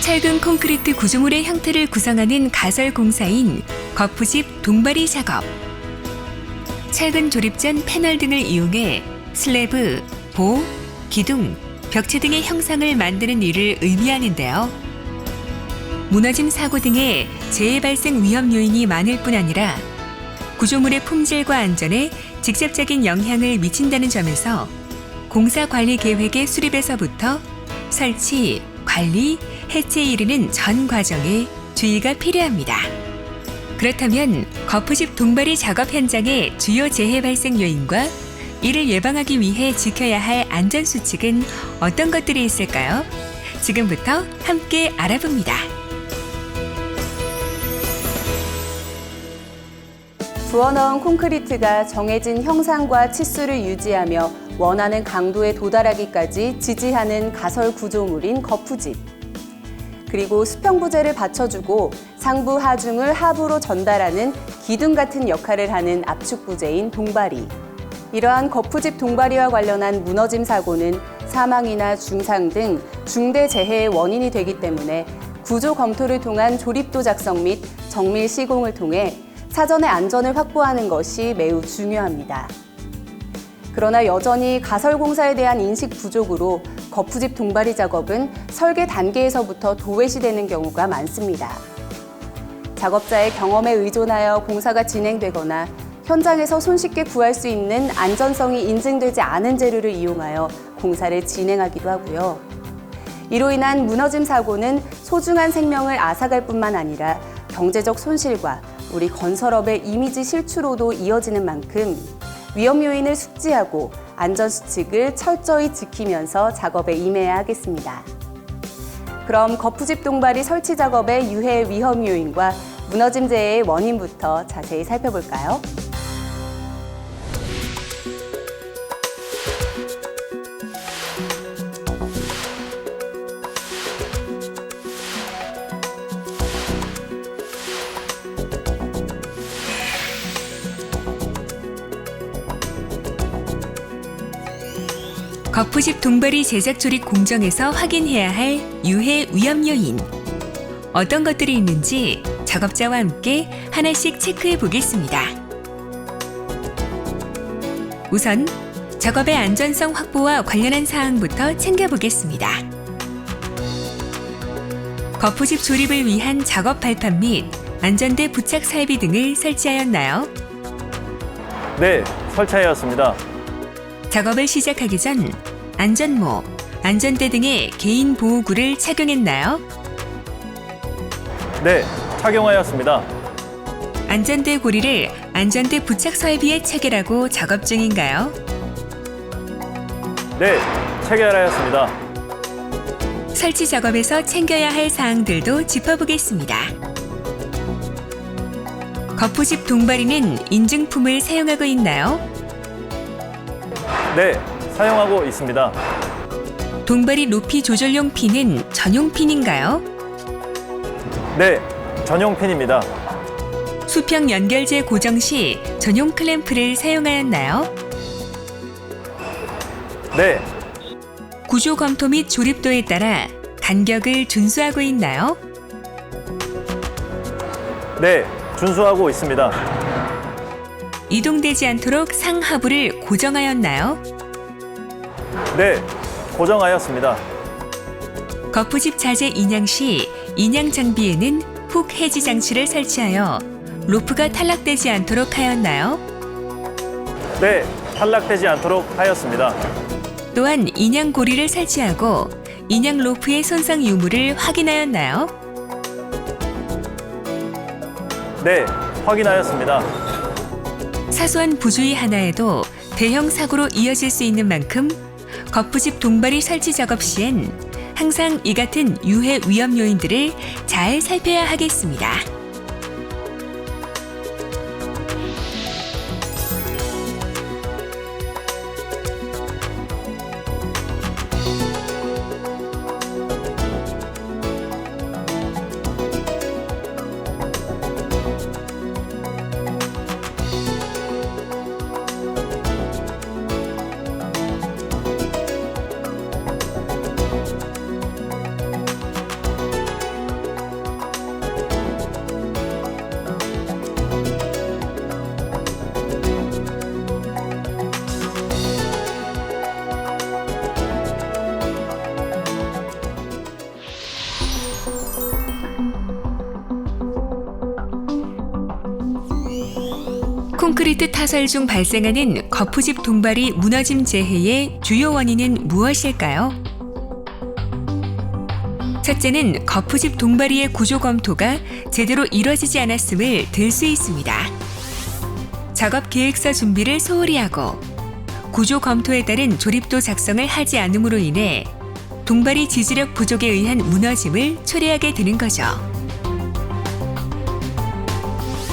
철근 콘크리트 구조물의 형태를 구성하는 가설 공사인 거푸집 동바리 작업. 철근 조립 전 패널 등을 이용해 슬래브, 보, 기둥, 벽체 등의 형상을 만드는 일을 의미하는데요. 무너짐 사고 등의 재해 발생 위험 요인이 많을 뿐 아니라 구조물의 품질과 안전에 직접적인 영향을 미친다는 점에서 공사 관리 계획의 수립에서부터 설치, 관리, 해체에 이르는 전 과정에 주의가 필요합니다. 그렇다면 거푸집 동바리 작업 현장의 주요 재해 발생 요인과 이를 예방하기 위해 지켜야 할 안전수칙은 어떤 것들이 있을까요? 지금부터 함께 알아봅니다. 부어넣은 콘크리트가 정해진 형상과 치수를 유지하며 원하는 강도에 도달하기까지 지지하는 가설 구조물인 거푸집. 그리고 수평부재를 받쳐주고 상부 하중을 하부로 전달하는 기둥 같은 역할을 하는 압축부재인 동바리. 이러한 거푸집 동바리와 관련한 무너짐 사고는 사망이나 중상 등 중대 재해의 원인이 되기 때문에 구조 검토를 통한 조립도 작성 및 정밀 시공을 통해 사전에 안전을 확보하는 것이 매우 중요합니다. 그러나 여전히 가설 공사에 대한 인식 부족으로 거푸집 동바리 작업은 설계 단계에서부터 도외시되는 경우가 많습니다. 작업자의 경험에 의존하여 공사가 진행되거나 현장에서 손쉽게 구할 수 있는 안전성이 인증되지 않은 재료를 이용하여 공사를 진행하기도 하고요. 이로 인한 무너짐 사고는 소중한 생명을 앗아갈 뿐만 아니라 경제적 손실과 우리 건설업의 이미지 실추로도 이어지는 만큼 위험 요인을 숙지하고 안전수칙을 철저히 지키면서 작업에 임해야 하겠습니다. 그럼 거푸집 동바리 설치 작업의 유해 위험 요인과 무너짐 재해의 원인부터 자세히 살펴볼까요? 거푸집 동바리 제작 조립 공정에서 확인해야 할 유해 위험 요인. 어떤 것들이 있는지 작업자와 함께 하나씩 체크해 보겠습니다. 우선 작업의 안전성 확보와 관련한 사항부터 챙겨보겠습니다. 거푸집 조립을 위한 작업 발판 및 안전대 부착 설비 등을 설치하였나요? 네, 설치하였습니다. 작업을 시작하기 전 안전모, 안전대 등의 개인 보호구를 착용했나요? 네, 착용하였습니다. 안전대 고리를 안전대 부착 설비에 체결하고 작업 중인가요? 네, 체결하였습니다. 설치 작업에서 챙겨야 할 사항들도 짚어보겠습니다. 거푸집 동바리는 인증품을 사용하고 있나요? 네, 사용하고 있습니다. 동바리 높이 조절용 핀은 전용 핀인가요? 네, 전용 핀입니다. 수평 연결재 고정 시 전용 클램프를 사용하였나요? 네, 구조 검토 및 조립도에 따라 간격을 준수하고 있나요? 네, 준수하고 있습니다. 이동되지 않도록 상하부를 고정하였나요? 네, 고정하였습니다. 거푸집 자재 인양 시 인양 장비에는 훅 해지 장치를 설치하여 로프가 탈락되지 않도록 하였나요? 네, 탈락되지 않도록 하였습니다. 또한 인양 고리를 설치하고 인양 로프의 손상 유무를 확인하였나요? 네, 확인하였습니다. 사소한 부주의 하나에도 대형 사고로 이어질 수 있는 만큼 거푸집 동바리 설치 작업 시엔 항상 이 같은 유해 위험 요인들을 잘 살펴야 하겠습니다. 콘크리트 타설 중 발생하는 거푸집 동발이 무너짐 재해의 주요 원인은 무엇일까요? 첫째는 거푸집 동발이의 구조 검토가 제대로 이뤄지지 않았음을 들 수 있습니다. 작업 계획서 준비를 소홀히 하고 구조 검토에 따른 조립도 작성을 하지 않음으로 인해 동발이 지지력 부족에 의한 무너짐을 초래하게 되는 거죠.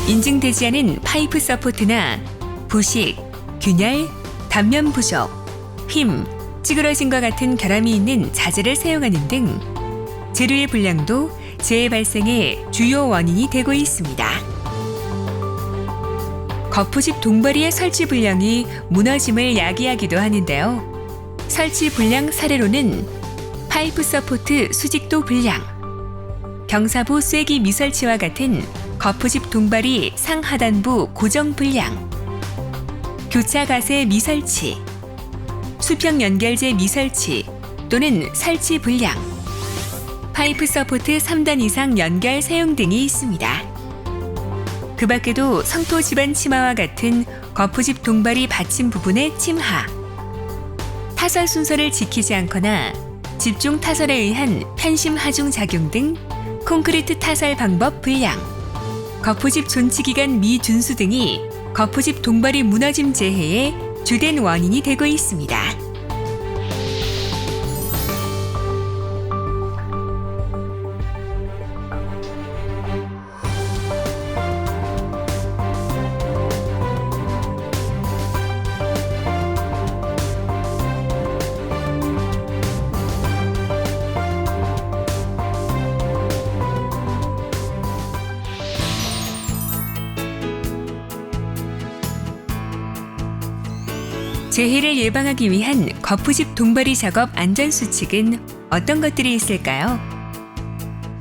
인증되지 않은 파이프 서포트나 부식, 균열, 단면 부족, 힘, 찌그러짐과 같은 결함이 있는 자재를 사용하는 등 재료의 불량도 재해 발생의 주요 원인이 되고 있습니다. 거푸집 동발이의 설치 불량이 무너짐을 야기하기도 하는데요. 설치 불량 사례로는 파이프 서포트 수직도 불량, 경사부 쐐기 미설치와 같은 거푸집 동발이 상하단부 고정 불량, 교차 가세 미설치, 수평 연결재 미설치 또는 설치 불량, 파이프 서포트 3단 이상 연결 사용 등이 있습니다. 그 밖에도 성토 지반 침하와 같은 거푸집 동발이 받침 부분의 침하, 타설 순서를 지키지 않거나 집중 타설에 의한 편심 하중 작용 등 콘크리트 타설 방법 불량, 거푸집 존치 기간 미준수 등이 거푸집 동발이 무너짐 재해의 주된 원인이 되고 있습니다. 재해를 예방하기 위한 거푸집 동발이 작업 안전수칙은 어떤 것들이 있을까요?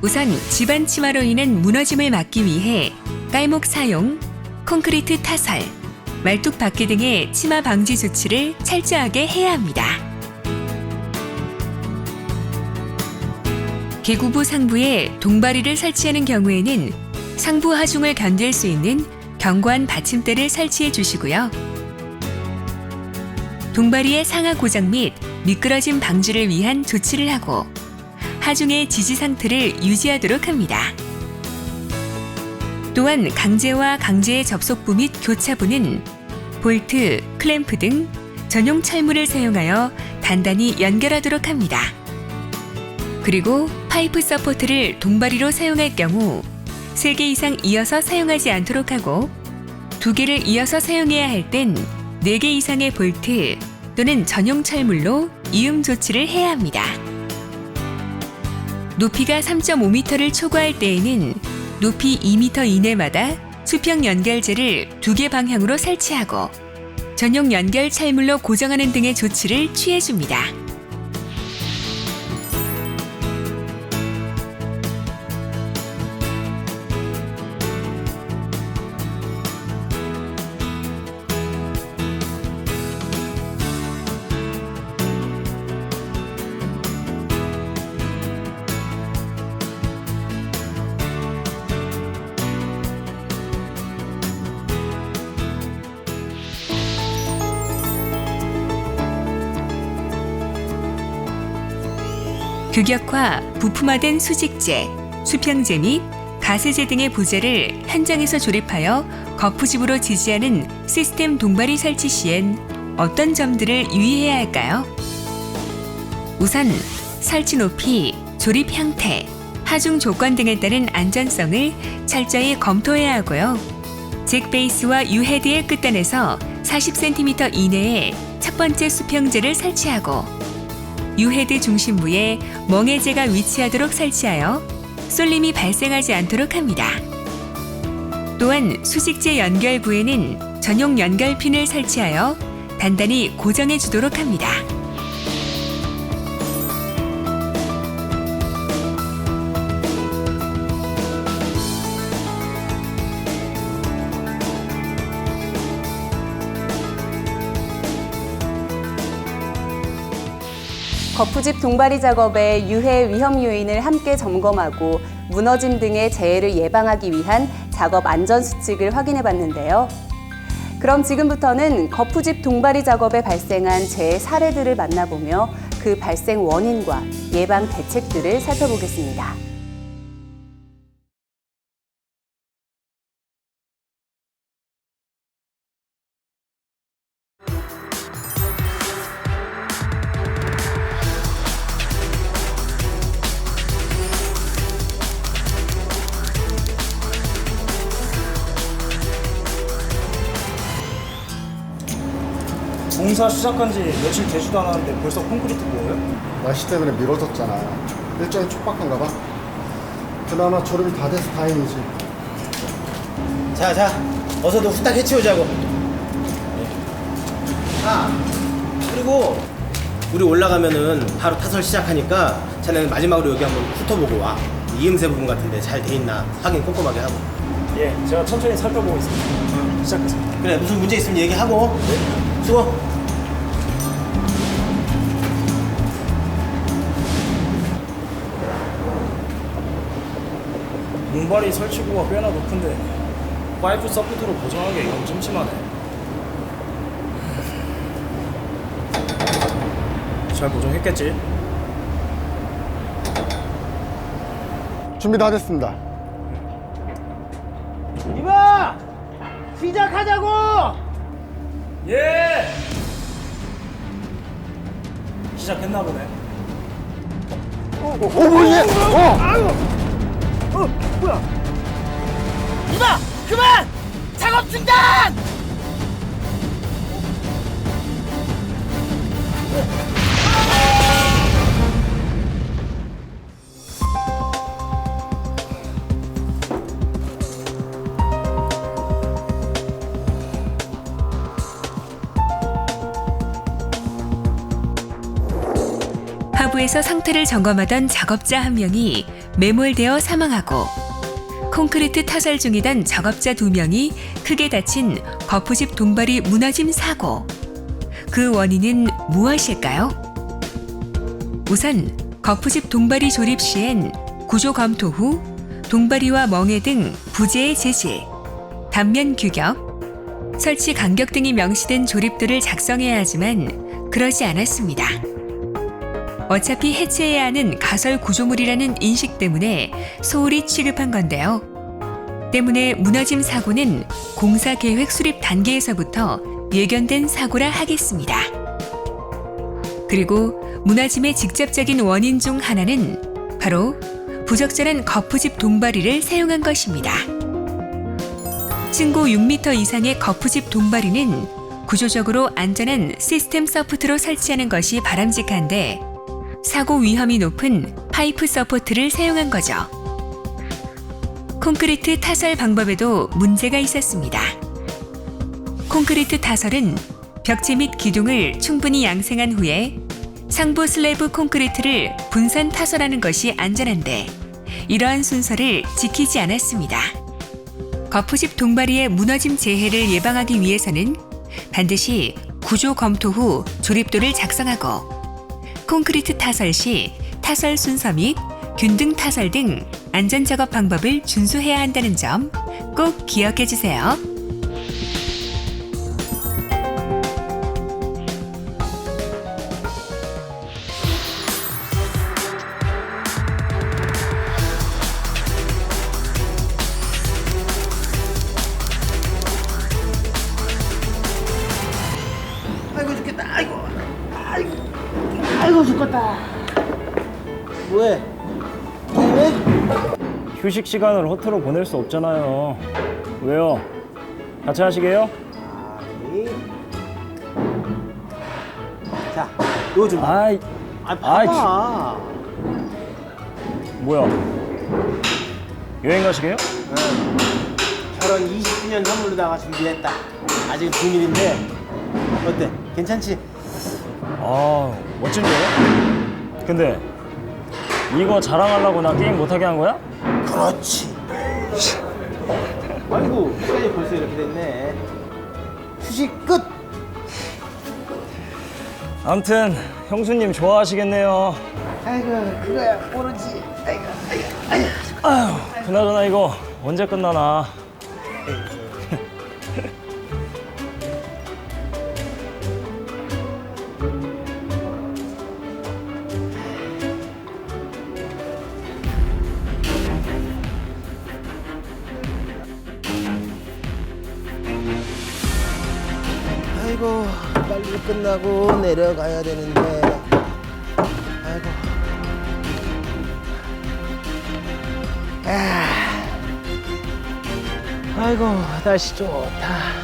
우선 지반 침하로 인한 무너짐을 막기 위해 깔목 사용, 콘크리트 타설, 말뚝 박기 등의 침하 방지 조치를 철저하게 해야 합니다. 계구부 상부에 동발이를 설치하는 경우에는 상부 하중을 견딜 수 있는 견고한 받침대를 설치해 주시고요. 동발이의 상하 고정 및 미끄러짐 방지를 위한 조치를 하고 하중의 지지 상태를 유지하도록 합니다. 또한 강재와 강재의 접속부 및 교차부는 볼트, 클램프 등 전용 철물을 사용하여 단단히 연결하도록 합니다. 그리고 파이프 서포트를 동발이로 사용할 경우 3개 이상 이어서 사용하지 않도록 하고 2개를 이어서 사용해야 할 땐 4개 이상의 볼트 또는 전용 철물로 이음 조치를 해야 합니다. 높이가 3.5m를 초과할 때에는 높이 2m 이내마다 수평 연결재를 2개 방향으로 설치하고 전용 연결 철물로 고정하는 등의 조치를 취해줍니다. 규격화, 부품화된 수직재, 수평재 및 가세재 등의 부재를 현장에서 조립하여 거푸집으로 지지하는 시스템 동발이 설치 시엔 어떤 점들을 유의해야 할까요? 우선 설치 높이, 조립 형태, 하중 조건 등에 따른 안전성을 철저히 검토해야 하고요. 잭 베이스와 유헤드의 끝단에서 40cm 이내에 첫 번째 수평재를 설치하고 유헤드 중심부에 멍해재가 위치하도록 설치하여 쏠림이 발생하지 않도록 합니다. 또한 수직재 연결부에는 전용 연결핀을 설치하여 단단히 고정해 주도록 합니다. 거푸집 동발이 작업의 유해 위험 요인을 함께 점검하고 무너짐 등의 재해를 예방하기 위한 작업 안전 수칙을 확인해 봤는데요. 그럼 지금부터는 거푸집 동바리 작업에 발생한 재해 사례들을 만나보며 그 발생 원인과 예방 대책들을 살펴보겠습니다. 공사 시작한 지 며칠 되지도 않았는데 벌써 콘크리트 뭐예요? 날씨 때문에 미뤄졌잖아. 일정이 촉박한가 봐. 그나마 졸업이 다 돼서 다행이지. 자, 어서도 후딱 해치우자고. 그리고 우리 올라가면은 바로 타설 시작하니까 자네는 마지막으로 여기 한번 훑어보고 와. 이음새 부분 같은데 잘 돼 있나 확인 꼼꼼하게 하고. 예, 제가 천천히 살펴보고 있습니다. 시작하겠습니다. 그래, 무슨 문제 있으면 얘기하고. 수고. 공발이 설치구가 꽤나 높은데 파이프 서포트로 보정하기가 이건 좀 심하네. 잘 보정했겠지? 준비 다 됐습니다. 이봐! 시작하자고! 예! 시작했나 보네. 이봐! 그만! 작업 중단! 하부에서 상태를 점검하던 작업자 한 명이 매몰되어 사망하고 콘크리트 타설 중이던 작업자 2명이 크게 다친 거푸집 동바리 무너짐 사고. 그 원인은 무엇일까요? 우선 거푸집 동바리 조립 시엔 구조 검토 후 동바리와 멍에 등 부재의 제실, 단면 규격, 설치 간격 등이 명시된 조립도를 작성해야 하지만 그러지 않았습니다. 어차피 해체해야 하는 가설 구조물이라는 인식 때문에 소홀히 취급한 건데요. 때문에 무너짐 사고는 공사 계획 수립 단계에서부터 예견된 사고라 하겠습니다. 그리고 무너짐의 직접적인 원인 중 하나는 바로 부적절한 거푸집 동바리를 사용한 것입니다. 층고 6m 이상의 거푸집 동바리는 구조적으로 안전한 시스템 서포트로 설치하는 것이 바람직한데 사고 위험이 높은 파이프 서포트를 사용한 거죠. 콘크리트 타설 방법에도 문제가 있었습니다. 콘크리트 타설은 벽체 및 기둥을 충분히 양생한 후에 상부 슬래브 콘크리트를 분산 타설하는 것이 안전한데 이러한 순서를 지키지 않았습니다. 거푸집 동바리의 무너짐 재해를 예방하기 위해서는 반드시 구조 검토 후 조립도를 작성하고 콘크리트 타설 시 타설 순서 및 균등 타설 등 안전 작업 방법을 준수해야 한다는 점 꼭 기억해 주세요. 아이고 죽겠다. 아이고 죽겠다. 뭐해? 왜? 휴식 시간을 허투루 보낼 수 없잖아요. 왜요? 같이 하시게요? 아니. 자, 이거 좀. 아이, 봐봐. 뭐야? 여행 가시게요? 결혼 20주년 선물로다가 준비했다. 아직 비밀인데 어때? 괜찮지? 아, 멋진데요? 근데 이거 자랑하려고 나 게임 못하게 한 거야? 그렇지. 아이고 시간이 벌써 이렇게 됐네. 휴식 끝. 아무튼 형수님 좋아하시겠네요. 아이고 그거야 모르지. 아휴, 그나저나 이거 언제 끝나나? 끝나고 내려가야 되는데. 아이고. 아이고, 날씨 좋다.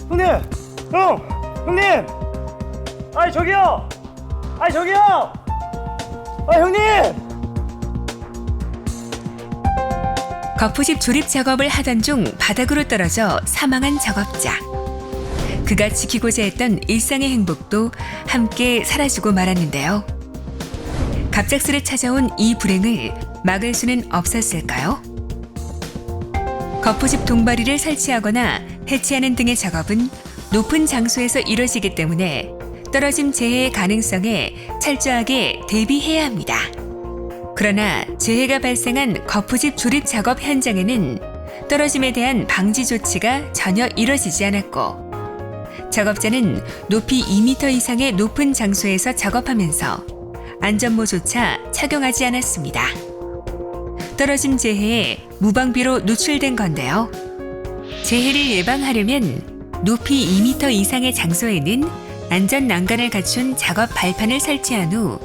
형님! 형님! 아이, 저기요! 형님! 거푸집 조립 작업을 하던 중 바닥으로 떨어져 사망한 작업자. 그가 지키고자 했던 일상의 행복도 함께 사라지고 말았는데요. 갑작스레 찾아온 이 불행을 막을 수는 없었을까요? 거푸집 동바리를 설치하거나 해체하는 등의 작업은 높은 장소에서 이뤄지기 때문에 떨어짐 재해의 가능성에 철저하게 대비해야 합니다. 그러나 재해가 발생한 거푸집 조립 작업 현장에는 떨어짐에 대한 방지 조치가 전혀 이뤄지지 않았고, 작업자는 높이 2m 이상의 높은 장소에서 작업하면서 안전모조차 착용하지 않았습니다. 떨어짐 재해에 무방비로 노출된 건데요. 재해를 예방하려면 높이 2m 이상의 장소에는 안전 난간을 갖춘 작업 발판을 설치한 후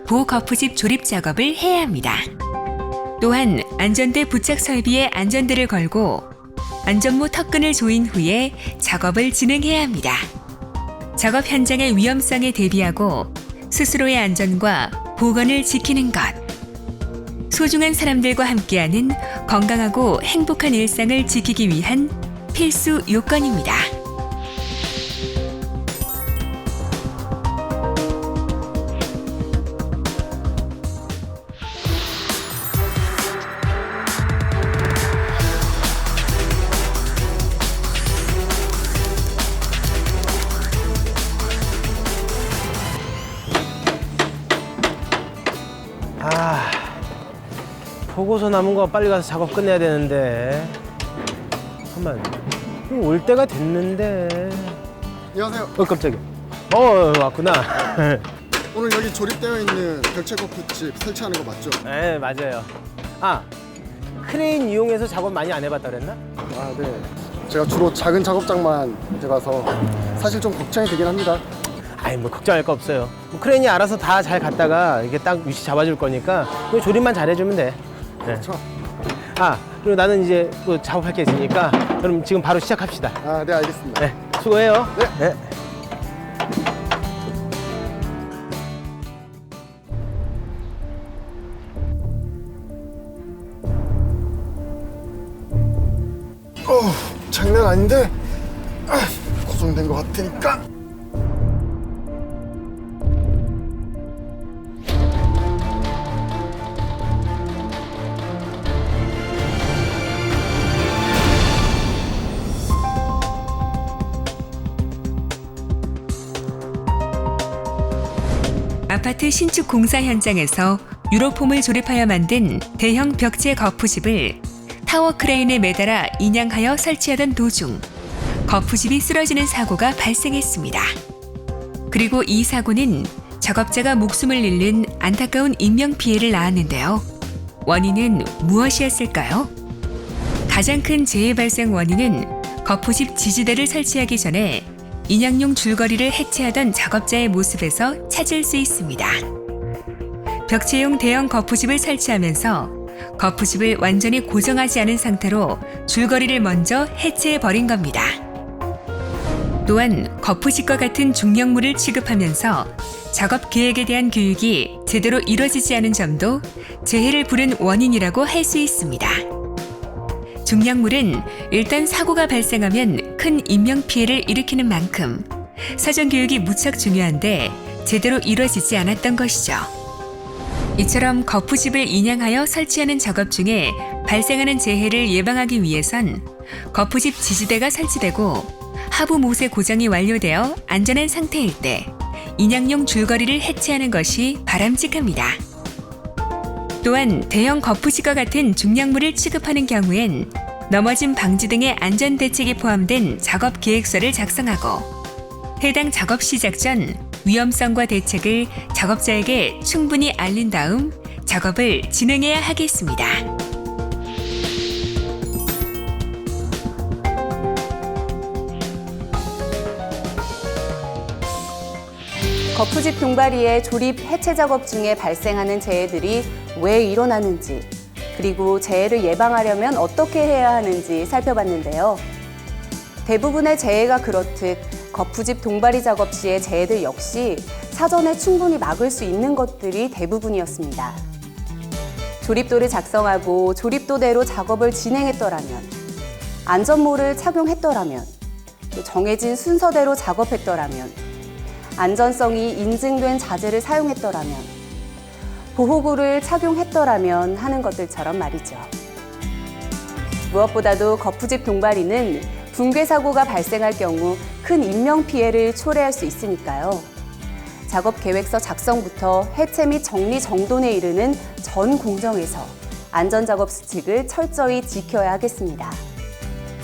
보거푸집 조립 작업을 해야 합니다. 또한 안전대 부착 설비에 안전대를 걸고 안전모 턱끈을 조인 후에 작업을 진행해야 합니다. 작업 현장의 위험성에 대비하고 스스로의 안전과 보건을 지키는 것. 소중한 사람들과 함께하는 건강하고 행복한 일상을 지키기 위한 필수 요건입니다. 보고서 남은 거 빨리 가서 작업 끝내야 되는데. 잠깐만, 올 때가 됐는데. 안녕하세요. 깜짝이야. 왔구나. 오늘 여기 조립되어 있는 벽체 거푸집 설치하는 거 맞죠? 네, 맞아요. 크레인 이용해서 작업 많이 안 해봤다 그랬나? 네. 제가 주로 작은 작업장만 들어가서 사실 좀 걱정이 되긴 합니다. 뭐 걱정할 거 없어요. 크레인이 알아서 다 잘 갔다가 이게 딱 위치 잡아줄 거니까 그냥 조립만 잘해주면 돼. 네. 그렇죠? 그리고 나는 이제 또 작업할 게 있으니까 그럼 지금 바로 시작합시다. 네, 알겠습니다. 네, 수고해요. 네. 장난 아닌데? 고정된 것 같으니까. 아파트 신축 공사 현장에서 유로폼을 조립하여 만든 대형 벽체 거푸집을 타워 크레인에 매달아 인양하여 설치하던 도중 거푸집이 쓰러지는 사고가 발생했습니다. 그리고 이 사고는 작업자가 목숨을 잃는 안타까운 인명피해를 낳았는데요. 원인은 무엇이었을까요? 가장 큰 재해 발생 원인은 거푸집 지지대를 설치하기 전에 인양용 줄거리를 해체하던 작업자의 모습에서 찾을 수 있습니다. 벽체용 대형 거푸집을 설치하면서 거푸집을 완전히 고정하지 않은 상태로 줄거리를 먼저 해체해버린 겁니다. 또한 거푸집과 같은 중량물을 취급하면서 작업 계획에 대한 교육이 제대로 이루어지지 않은 점도 재해를 부른 원인이라고 할 수 있습니다. 중량물은 일단 사고가 발생하면 큰 인명피해를 일으키는 만큼 사전 교육이 무척 중요한데 제대로 이루어지지 않았던 것이죠. 이처럼 거푸집을 인양하여 설치하는 작업 중에 발생하는 재해를 예방하기 위해선 거푸집 지지대가 설치되고 하부 못의 고정이 완료되어 안전한 상태일 때 인양용 줄거리를 해체하는 것이 바람직합니다. 또한 대형 거푸집과 같은 중량물을 취급하는 경우엔 넘어짐 방지 등의 안전 대책이 포함된 작업 계획서를 작성하고 해당 작업 시작 전 위험성과 대책을 작업자에게 충분히 알린 다음 작업을 진행해야 하겠습니다. 거푸집 동바리의 조립 해체 작업 중에 발생하는 재해들이 왜 일어나는지, 그리고 재해를 예방하려면 어떻게 해야 하는지 살펴봤는데요. 대부분의 재해가 그렇듯 거푸집 동바리 작업 시의 재해들 역시 사전에 충분히 막을 수 있는 것들이 대부분이었습니다. 조립도를 작성하고 조립도대로 작업을 진행했더라면, 안전모를 착용했더라면, 또 정해진 순서대로 작업했더라면, 안전성이 인증된 자재를 사용했더라면, 보호구를 착용했더라면 하는 것들처럼 말이죠. 무엇보다도 거푸집 동바리는 붕괴 사고가 발생할 경우 큰 인명피해를 초래할 수 있으니까요. 작업 계획서 작성부터 해체 및 정리 정돈에 이르는 전 공정에서 안전작업 수칙을 철저히 지켜야 하겠습니다.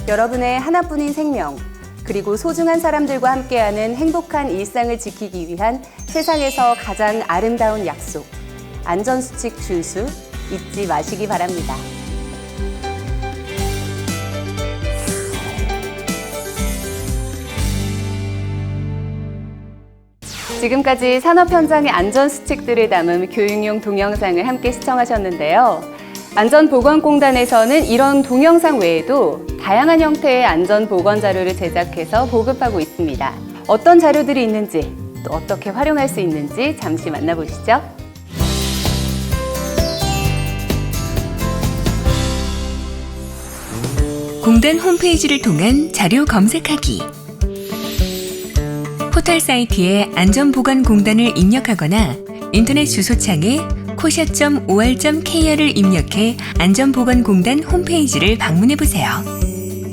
여러분의 하나뿐인 생명, 그리고 소중한 사람들과 함께하는 행복한 일상을 지키기 위한 세상에서 가장 아름다운 약속, 안전수칙 준수 잊지 마시기 바랍니다. 지금까지 산업 현장의 안전 수칙들을 담은 교육용 동영상을 함께 시청하셨는데요. 안전보건공단에서는 이런 동영상 외에도 다양한 형태의 안전보건 자료를 제작해서 보급하고 있습니다. 어떤 자료들이 있는지, 또 어떻게 활용할 수 있는지 잠시 만나보시죠. 공단 홈페이지를 통한 자료 검색하기. 포털 사이트에 안전보건공단을 입력하거나 인터넷 주소창에 코샤.or.kr을 입력해 안전보건공단 홈페이지를 방문해보세요.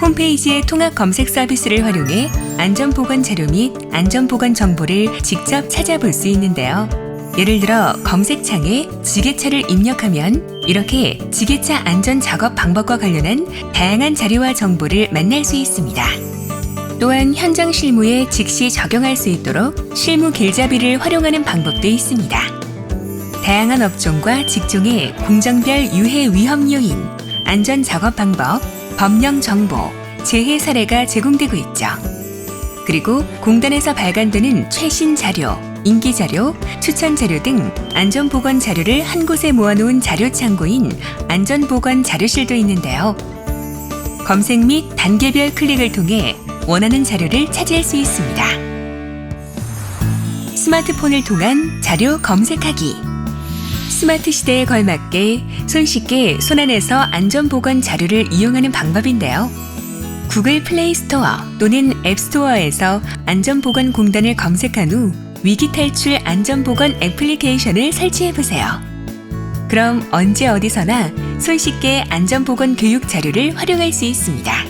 홈페이지의 통합 검색 서비스를 활용해 안전보건 자료 및 안전보건 정보를 직접 찾아볼 수 있는데요. 예를 들어 검색창에 지게차를 입력하면 이렇게 지게차 안전 작업 방법과 관련한 다양한 자료와 정보를 만날 수 있습니다. 또한 현장 실무에 즉시 적용할 수 있도록 실무 길잡이를 활용하는 방법도 있습니다. 다양한 업종과 직종의 공정별 유해 위험 요인, 안전 작업 방법, 법령 정보, 재해 사례가 제공되고 있죠. 그리고 공단에서 발간되는 최신 자료, 인기 자료, 추천 자료 등 안전보건 자료를 한 곳에 모아놓은 자료 창고인 안전보건 자료실도 있는데요. 검색 및 단계별 클릭을 통해 원하는 자료를 찾을 수 있습니다. 스마트폰을 통한 자료 검색하기. 스마트 시대에 걸맞게 손쉽게 손안에서 안전보건 자료를 이용하는 방법인데요. 구글 플레이 스토어 또는 앱 스토어에서 안전보건공단을 검색한 후 위기 탈출 안전보건 애플리케이션을 설치해보세요. 그럼 언제 어디서나 손쉽게 안전보건 교육 자료를 활용할 수 있습니다.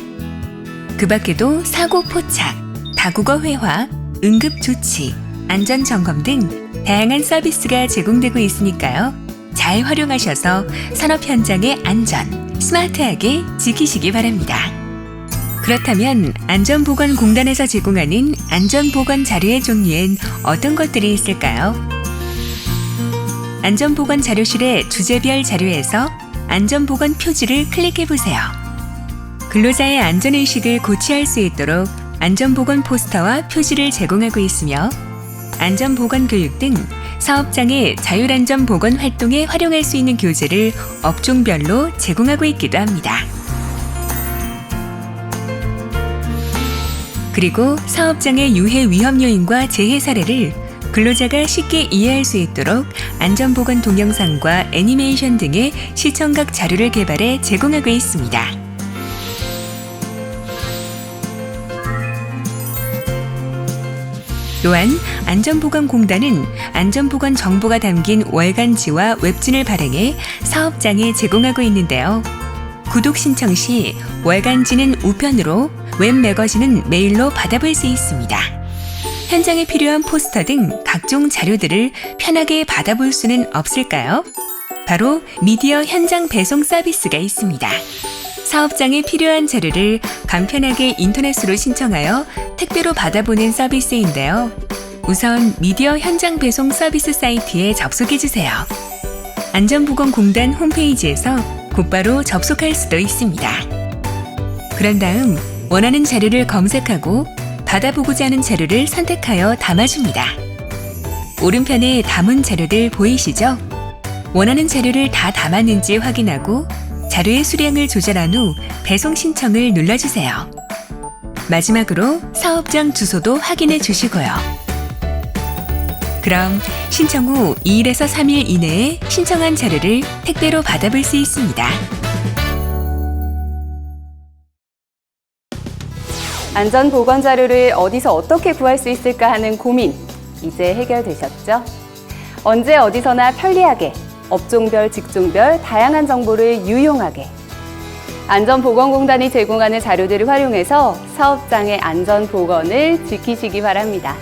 그 밖에도 사고 포착, 다국어 회화, 응급조치, 안전점검 등 다양한 서비스가 제공되고 있으니까요. 잘 활용하셔서 산업 현장의 안전, 스마트하게 지키시기 바랍니다. 그렇다면 안전보건공단에서 제공하는 안전보건 자료의 종류엔 어떤 것들이 있을까요? 안전보건 자료실의 주제별 자료에서 안전보건 표지를 클릭해보세요. 근로자의 안전의식을 고취할 수 있도록 안전보건 포스터와 표지를 제공하고 있으며 안전보건 교육 등 사업장의 자율안전보건 활동에 활용할 수 있는 교재를 업종별로 제공하고 있기도 합니다. 그리고 사업장의 유해 위험 요인과 재해 사례를 근로자가 쉽게 이해할 수 있도록 안전보건 동영상과 애니메이션 등의 시청각 자료를 개발해 제공하고 있습니다. 또한 안전보건공단은 안전보건 정보가 담긴 월간지와 웹진을 발행해 사업장에 제공하고 있는데요. 구독 신청 시 월간지는 우편으로, 웹 매거진은 메일로 받아볼 수 있습니다. 현장에 필요한 포스터 등 각종 자료들을 편하게 받아볼 수는 없을까요? 바로 미디어 현장 배송 서비스가 있습니다. 사업장에 필요한 자료를 간편하게 인터넷으로 신청하여 택배로 받아보는 서비스인데요. 우선 미디어 현장 배송 서비스 사이트에 접속해 주세요. 안전보건공단 홈페이지에서 곧바로 접속할 수도 있습니다. 그런 다음 원하는 자료를 검색하고 받아보고자 하는 자료를 선택하여 담아줍니다. 오른편에 담은 자료들 보이시죠? 원하는 자료를 다 담았는지 확인하고 자료의 수량을 조절한 후 배송 신청을 눌러주세요. 마지막으로 사업장 주소도 확인해 주시고요. 그럼 신청 후 2일에서 3일 이내에 신청한 자료를 택배로 받아볼 수 있습니다. 안전보건 자료를 어디서 어떻게 구할 수 있을까 하는 고민, 이제 해결되셨죠? 언제 어디서나 편리하게, 업종별, 직종별 다양한 정보를 유용하게 안전보건공단이 제공하는 자료들을 활용해서 사업장의 안전보건을 지키시기 바랍니다.